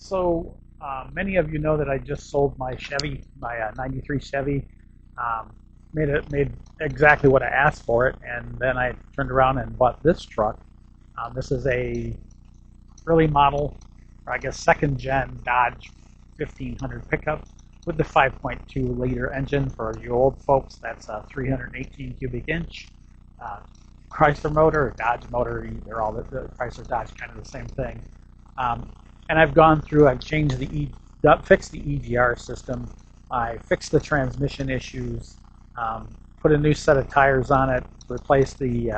So many of you know that I just sold my Chevy, my '93 Chevy. Made exactly what I asked for it, and then I turned around and bought this truck. This is a early model, or I guess second gen Dodge 1500 pickup with the 5.2 liter engine. For you old folks, that's a 318 cubic inch. Chrysler motor or Dodge motor, they're all the Chrysler Dodge kind of the same thing. And I've gone through, I've changed fixed the EGR system, I fixed the transmission issues, put a new set of tires on it, replaced the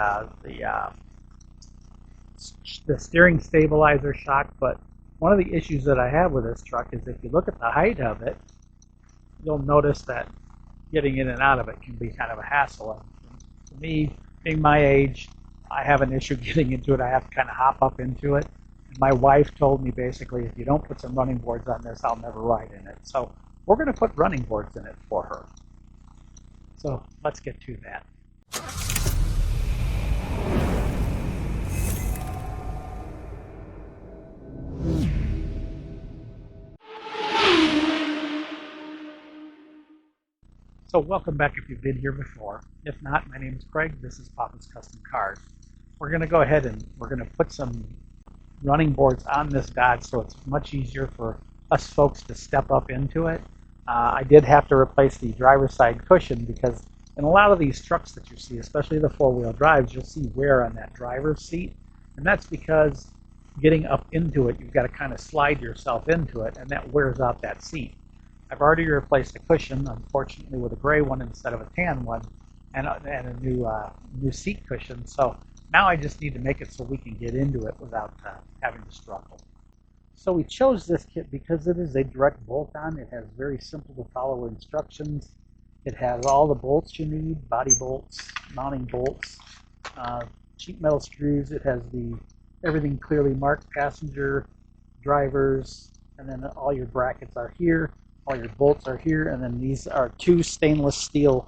steering stabilizer shock. But one of the issues that I have with this truck is if you look at the height of it, you'll notice that getting in and out of it can be kind of a hassle. And for me, being my age, I have an issue getting into it. I have to kind of hop up into it. And my wife told me basically, if you don't put some running boards on this, I'll never ride in it. So we're going to put running boards in it for her. So let's get to that. So welcome back if you've been here before. If not, my name is Craig. This is Papa's Custom Cars. We're going to go ahead and we're going to put some running boards on this Dodge so it's much easier for us folks to step up into it. I did have to replace the driver's side cushion because in a lot of these trucks that you see, especially the four-wheel drives, you'll see wear on that driver's seat. And that's because getting up into it, you've got to kind of slide yourself into it, and that wears out that seat. I've already replaced the cushion, unfortunately, with a gray one instead of a tan one, and a new seat cushion. So now I just need to make it so we can get into it without having to struggle. So we chose this kit because it is a direct bolt-on. It has very simple to follow instructions. It has all the bolts you need, body bolts, mounting bolts, sheet metal screws. It has everything clearly marked, passenger, drivers, and then all your brackets are here. All your bolts are here, and then these are two stainless steel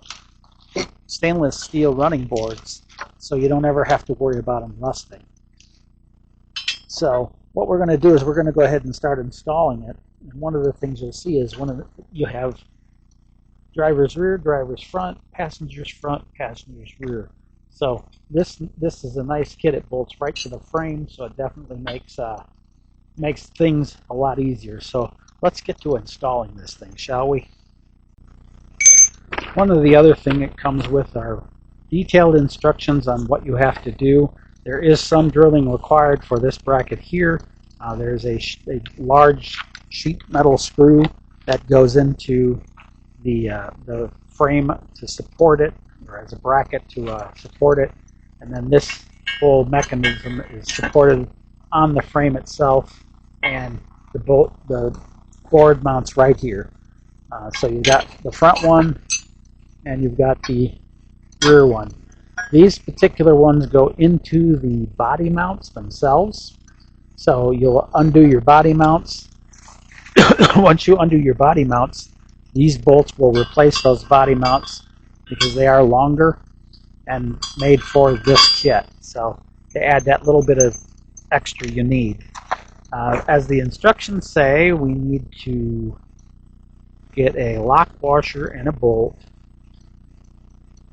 running boards, so you don't ever have to worry about them rusting. So what we're going to do is we're going to go ahead and start installing it. And one of the things you'll see is you have driver's rear, driver's front, passenger's front, passenger's rear. So this is a nice kit. It bolts right to the frame, so it definitely makes things a lot easier. So let's get to installing this thing, shall we? One of the other things that comes with are detailed instructions on what you have to do. There is some drilling required for this bracket here. There's a large sheet metal screw that goes into the frame to support it, or as a bracket to support it. And then this whole mechanism is supported on the frame itself, and the board mounts right here. So you've got the front one and you've got the rear one. These particular ones go into the body mounts themselves. So you'll undo your body mounts. Once you undo your body mounts, these bolts will replace those body mounts because they are longer and made for this kit. So to add that little bit of extra you need. As the instructions say, we need to get a lock washer and a bolt.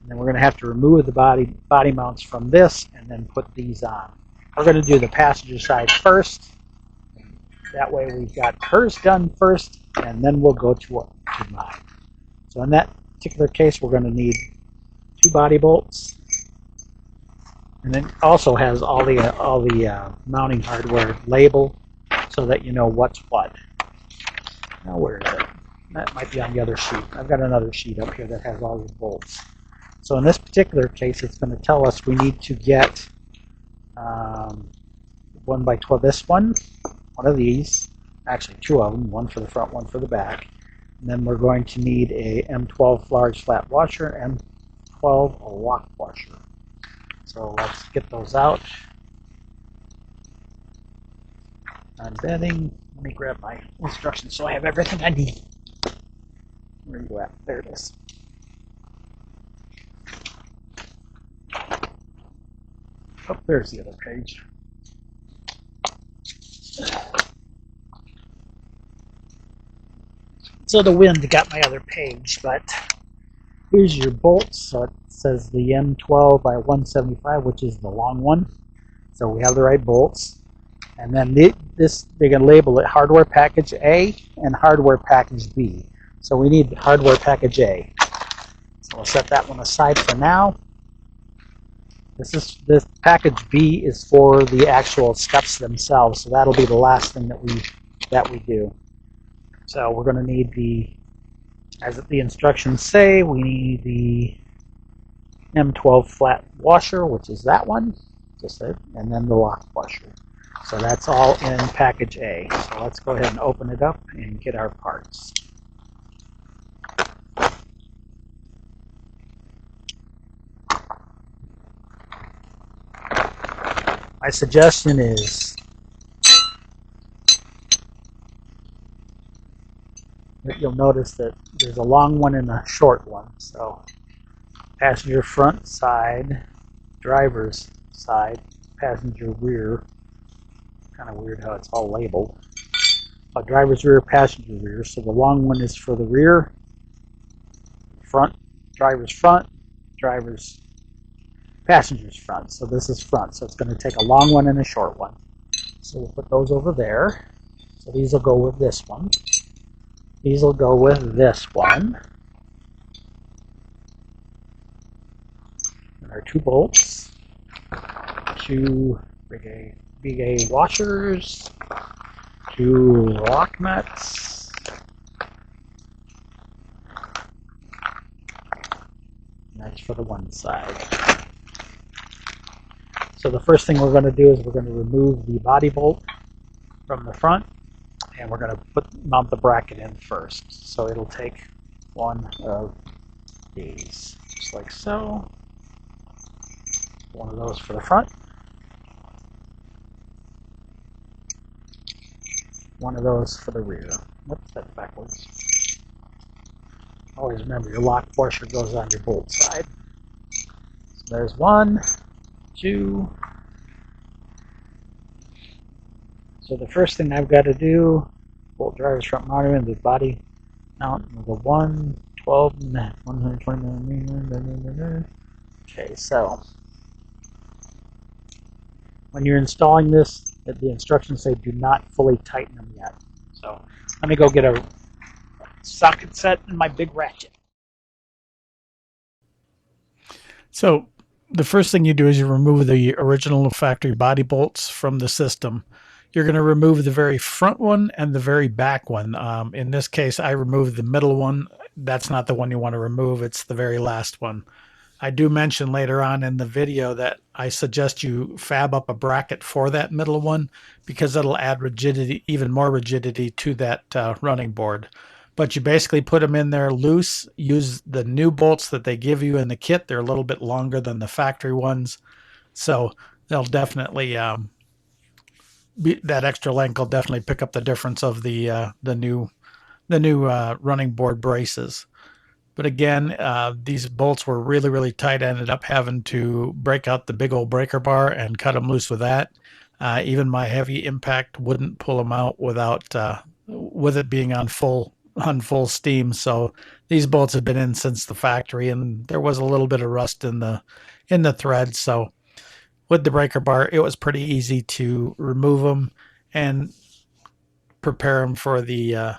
And then we're going to have to remove the body mounts from this and then put these on. We're going to do the passenger side first. That way we've got hers done first, and then we'll go to mine. So in that particular case, we're going to need 2 body bolts. And then also has all the mounting hardware labeled so that you know what's what. Now where is it? That might be on the other sheet. I've got another sheet up here that has all the bolts. So in this particular case, it's going to tell us we need to get 1x12. This one of these, actually 2 of them, one for the front, one for the back. And then we're going to need a M12 large flat washer and M12 lock washer. So let's get those out. Unbending. Let me grab my instructions so I have everything I need. Where are you at? There it is. Oh, there's the other page. So the wind got my other page, but here's your bolts. So it says the M12 by 175, which is the long one. So we have the right bolts. And then they're going to label it hardware package A and hardware package B. So we need hardware package A. So we'll set that one aside for now. This package B is for the actual steps themselves. So that'll be the last thing that we do. So we're going to need as the instructions say, we need the M12 flat washer, which is that one, and then the lock washer. So that's all in package A. So let's go ahead and open it up and get our parts. My suggestion is that you'll notice that there's a long one and a short one. So passenger front side, driver's side, passenger rear. Kind of weird how it's all labeled. Driver's rear, passenger rear. So the long one is for the rear, front, driver's passenger's front. So this is front. So it's going to take a long one and a short one. So we'll put those over there. So these will go with this one. These will go with this one. And our two bolts, two big A washers, two lock nuts, and that's for the one side. So the first thing we're going to do is we're going to remove the body bolt from the front, and we're going to mount the bracket in first. So it'll take one of these, just like so. One of those for the front. One of those for the rear. Whoops, that's backwards. Always remember your lock washer goes on your bolt side. So there's one, two. So the first thing I've got to do, bolt driver's front mounter and the body mount with a 112 120 millimeter. Okay, so when you're installing this, the instructions say do not fully tighten them yet. So let me go get a socket set and my big ratchet. So the first thing you do is you remove the original factory body bolts from the system. You're going to remove the very front one and the very back one. In this case, I removed the middle one. That's not the one you want to remove. It's the very last one. I do mention later on in the video that I suggest you fab up a bracket for that middle one because it'll add rigidity, even more rigidity to that running board. But you basically put them in there loose, use the new bolts that they give you in the kit. They're a little bit longer than the factory ones. So they'll definitely, that extra length will definitely pick up the difference of the new running board braces. But again, these bolts were really, really tight. I ended up having to break out the big old breaker bar and cut them loose with that. Even my heavy impact wouldn't pull them out with it being on full steam. So these bolts have been in since the factory, and there was a little bit of rust in the threads. So with the breaker bar, it was pretty easy to remove them and prepare them for the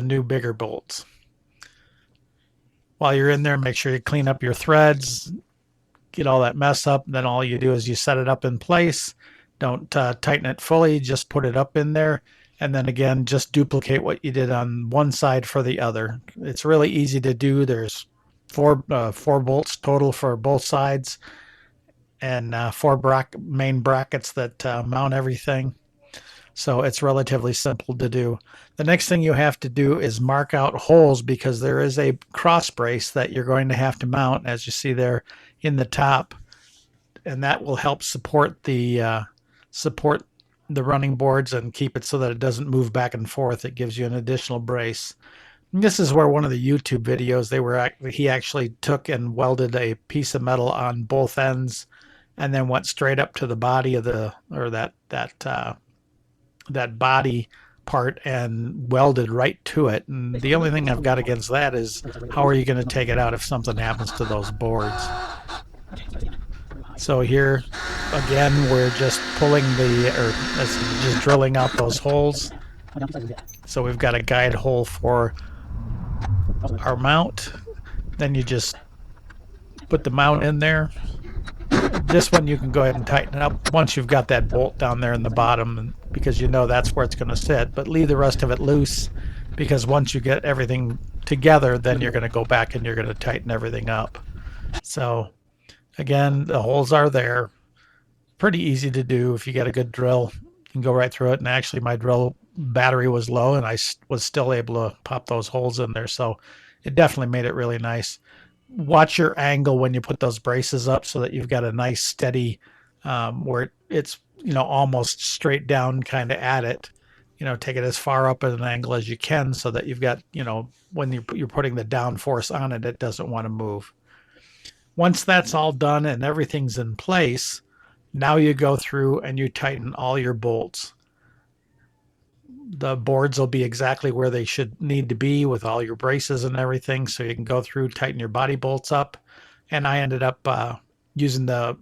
new bigger bolts. While you're in there, make sure you clean up your threads, get all that mess up. Then all you do is you set it up in place. Don't tighten it fully, just put it up in there. And then again, just duplicate what you did on one side for the other. It's really easy to do. There's four bolts total for both sides and four main brackets that mount everything. So it's relatively simple to do. The next thing you have to do is mark out holes because there is a cross brace that you're going to have to mount, as you see there in the top, and that will help support the running boards and keep it so that it doesn't move back and forth. It gives you an additional brace. And this is where one of the YouTube videos he actually took and welded a piece of metal on both ends, and then went straight up to the body of that body part and welded right to it. And the only thing I've got against that is how are you going to take it out if something happens to those boards? So here, again, we're just pulling just drilling out those holes. So we've got a guide hole for our mount. Then you just put the mount in there. This one you can go ahead and tighten it up once you've got that bolt down there in the bottom, because you know that's where it's going to sit, but leave the rest of it loose, because once you get everything together, then you're going to go back and you're going to tighten everything up. So again, the holes are there, pretty easy to do. If you get a good drill, you can go right through it. And actually my drill battery was low and I was still able to pop those holes in there, so it definitely made it really nice. Watch your angle when you put those braces up so that you've got a nice steady where it's almost straight down kind of at it. Take it as far up at an angle as you can so that you've got, when you're putting the down force on it, it doesn't want to move. Once that's all done and everything's in place, now you go through and you tighten all your bolts. The boards will be exactly where they should need to be with all your braces and everything, so you can go through, tighten your body bolts up. And I ended up using the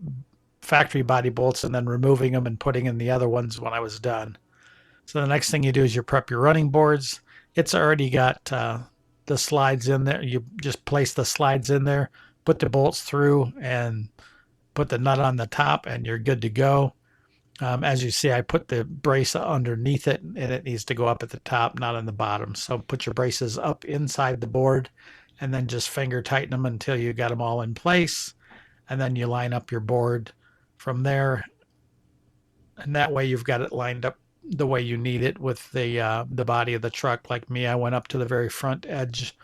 factory body bolts and then removing them and putting in the other ones when I was done. So the next thing you do is you prep your running boards. It's already got the slides in there. You just place the slides in there, put the bolts through, and put the nut on the top, and you're good to go. As you see, I put the brace underneath it, and it needs to go up at the top, not on the bottom. So put your braces up inside the board, and then just finger tighten them until you got them all in place. And then you line up your board from there. And that way you've got it lined up the way you need it with the body of the truck. Like me, I went up to the very front edge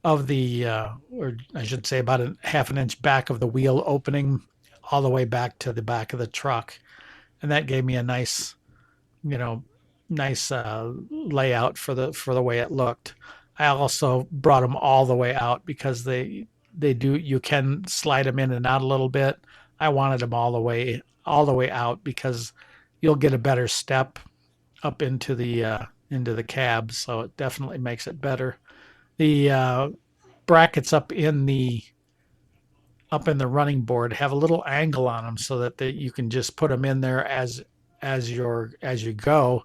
of the, or I should say about a half an inch back of the wheel opening, all the way back to the back of the truck. And that gave me a nice, nice layout for the way it looked. I also brought them all the way out because you can slide them in and out a little bit. I wanted them all the way out because you'll get a better step up into the cab, so it definitely makes it better. The brackets up in the running board have a little angle on them so that you can just put them in there as you go,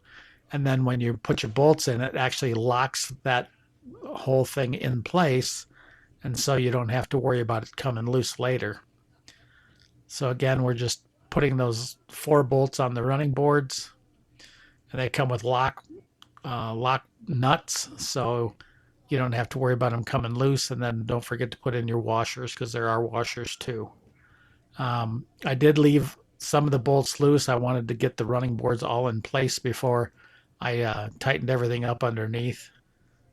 and then when you put your bolts in, it actually locks that whole thing in place, and so you don't have to worry about it coming loose later. So again, we're just putting those 4 bolts on the running boards, and they come with lock nuts, so you don't have to worry about them coming loose. And then don't forget to put in your washers, because there are washers too. I did leave some of the bolts loose. I wanted to get the running boards all in place before I tightened everything up underneath.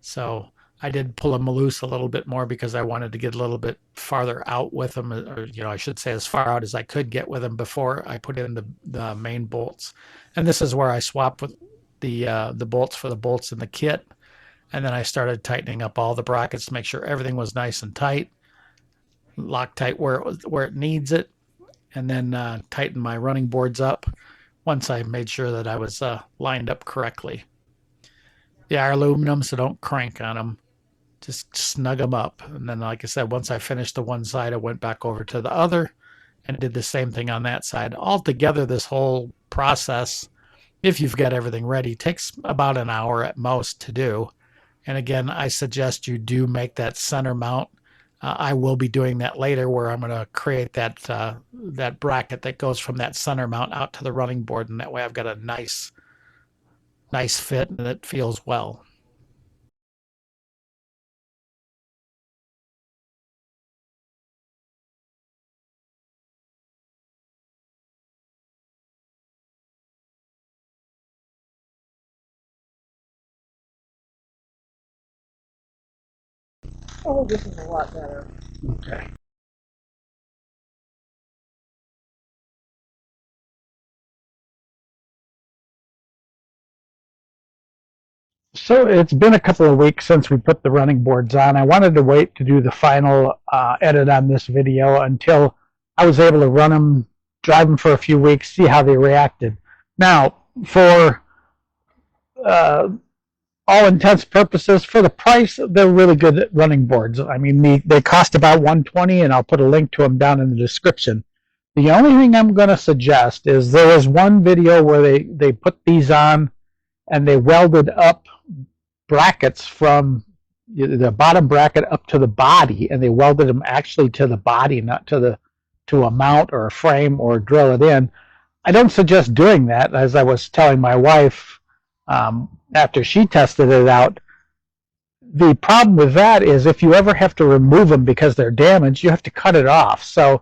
So I did pull them loose a little bit more because I wanted to get a little bit farther out with them, or I should say as far out as I could get with them before I put in the main bolts. And this is where I swapped with the bolts for the bolts in the kit. And then I started tightening up all the brackets to make sure everything was nice and tight, Loctite where it needs it, and then tighten my running boards up once I made sure that I was lined up correctly. They are aluminum, so don't crank on them. Just snug them up. And then, like I said, once I finished the one side, I went back over to the other and did the same thing on that side. Altogether, this whole process, if you've got everything ready, takes about an hour at most to do. And again, I suggest you do make that center mount. I will be doing that later, where I'm going to create that bracket that goes from that center mount out to the running board, and that way I've got a nice fit and it feels well. Oh, this is a lot better. Okay. So it's been a couple of weeks since we put the running boards on. I wanted to wait to do the final edit on this video until I was able to run them, drive them for a few weeks, see how they reacted. Now, for all intents and purposes, for the price, they're really good running boards. I mean, they cost about $120, and I'll put a link to them down in the description. The only thing I'm going to suggest is there was one video where they put these on and they welded up brackets from the bottom bracket up to the body, and they welded them actually to the body, not to a mount or a frame or drill it in. I don't suggest doing that, as I was telling my wife after she tested it out. The problem with that is if you ever have to remove them because they're damaged, you have to cut it off. So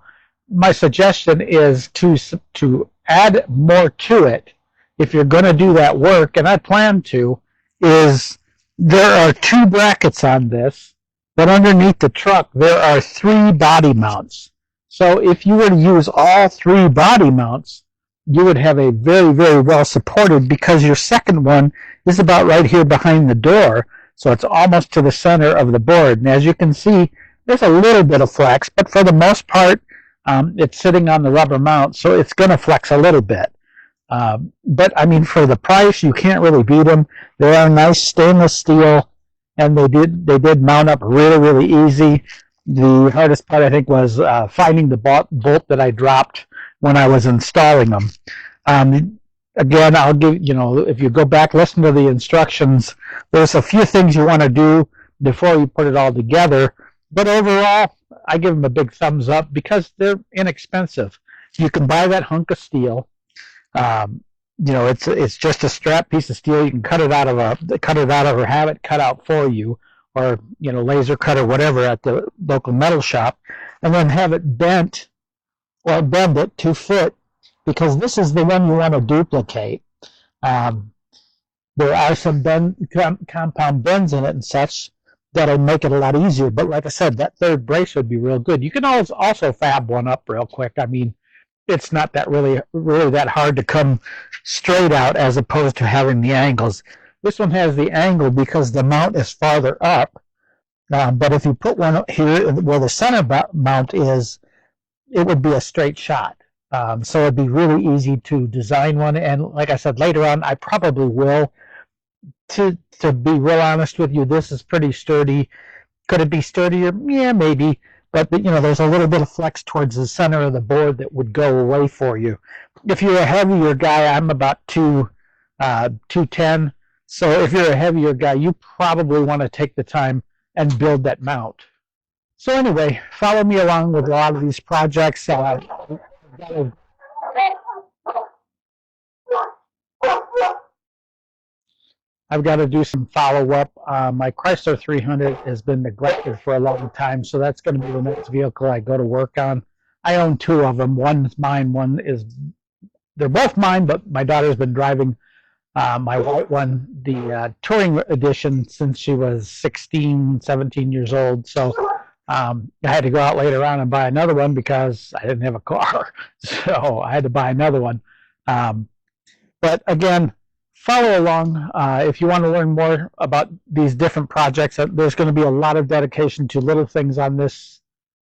my suggestion is to add more to it if you're going to do that work, and I plan to, is there are 2 brackets on this, but underneath the truck there are 3 body mounts. So if you were to use all 3 body mounts, you would have a very, very well supported, because your second one is about right here behind the door, so it's almost to the center of the board. And as you can see, there's a little bit of flex, but for the most part, it's sitting on the rubber mount, so it's going to flex a little bit. But I mean, for the price, you can't really beat them. They are nice stainless steel, and they did mount up really, really easy. The hardest part, I think, was finding the bolt that I dropped when I was installing them. Again, I'll give, if you go back, listen to the instructions, there's a few things you want to do before you put it all together. But overall, I give them a big thumbs up because they're inexpensive. You can buy that hunk of steel. It's just a strap piece of steel. You can cut it out of or have it cut out for you, or laser cut or whatever at the local metal shop, and then have it bent or bend it to fit, because this is the one you want to duplicate. There are some compound bends in it and such that'll make it a lot easier. But like I said, that third brace would be real good. You can always also fab one up real quick. I mean, it's not that really that hard to come straight out, as opposed to having the angles. This one has the angle because the mount is farther up. But if you put one here where the center mount is, it would be a straight shot. So it'd be really easy to design one. And like I said, later on, I probably will. To be real honest with you, this is pretty sturdy. Could it be sturdier? Yeah, maybe. But there's a little bit of flex towards the center of the board that would go away for you. If you're a heavier guy, I'm about 210. So if you're a heavier guy, you probably want to take the time and build that mount. So anyway, follow me along with a lot of these projects. I've got to do some follow-up. My Chrysler 300 has been neglected for a long time, so that's going to be the next vehicle I go to work on. I own 2 of them. One's mine, they're both mine, but my daughter's been driving my white one, the touring edition, since she was 16, 17 years old. So I had to go out later on and buy another one because I didn't have a car. So I had to buy another one. But again, follow along if you want to learn more about these different projects. There's going to be a lot of dedication to little things on this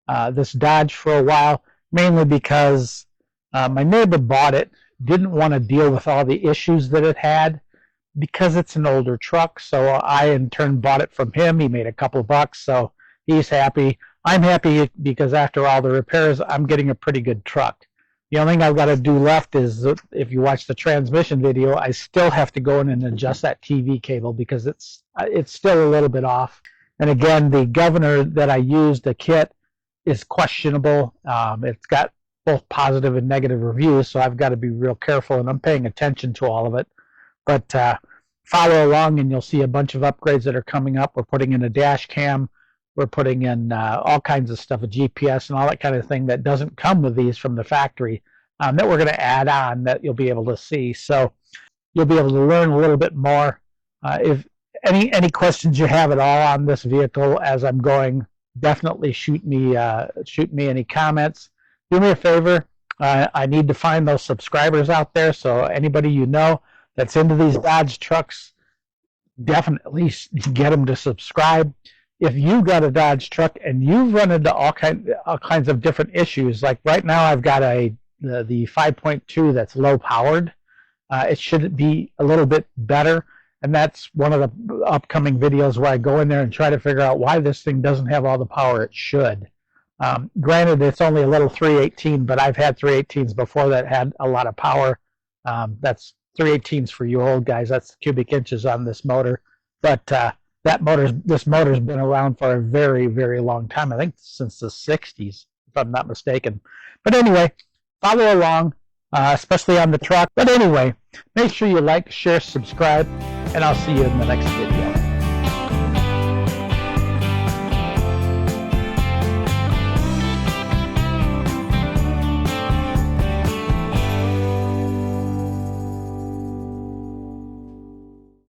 Dodge for a while, mainly because my neighbor bought it, didn't want to deal with all the issues that it had because it's an older truck. So I in turn bought it from him. He made a couple bucks, so he's happy. I'm happy because after all the repairs, I'm getting a pretty good truck. The only thing I've got to do left is, if you watch the transmission video, I still have to go in and adjust that TV cable because it's still a little bit off. And again, the governor that I used, the kit, is questionable. It's got both positive and negative reviews, so I've got to be real careful, and I'm paying attention to all of it. But follow along, and you'll see a bunch of upgrades that are coming up. We're putting in a dash cam. We're putting in all kinds of stuff, a GPS and all that kind of thing that doesn't come with these from the factory, that we're going to add on that you'll be able to see. So you'll be able to learn a little bit more. If any questions you have at all on this vehicle as I'm going, definitely shoot me any comments. Do me a favor. I need to find those subscribers out there. So anybody you know that's into these Dodge trucks, definitely get them to subscribe. If you got a Dodge truck and you've run into all kinds of different issues, like right now I've got the 5.2 that's low powered. It should be a little bit better. And that's one of the upcoming videos where I go in there and try to figure out why this thing doesn't have all the power it should. Granted, it's only a little 318, but I've had 318s before that had a lot of power. That's 318s for you old guys. That's cubic inches on this motor. But this motor's been around for a very, very long time. I think since the 60s, if I'm not mistaken. But anyway, follow along, especially on the truck. But anyway, make sure you like, share, subscribe, and I'll see you in the next video.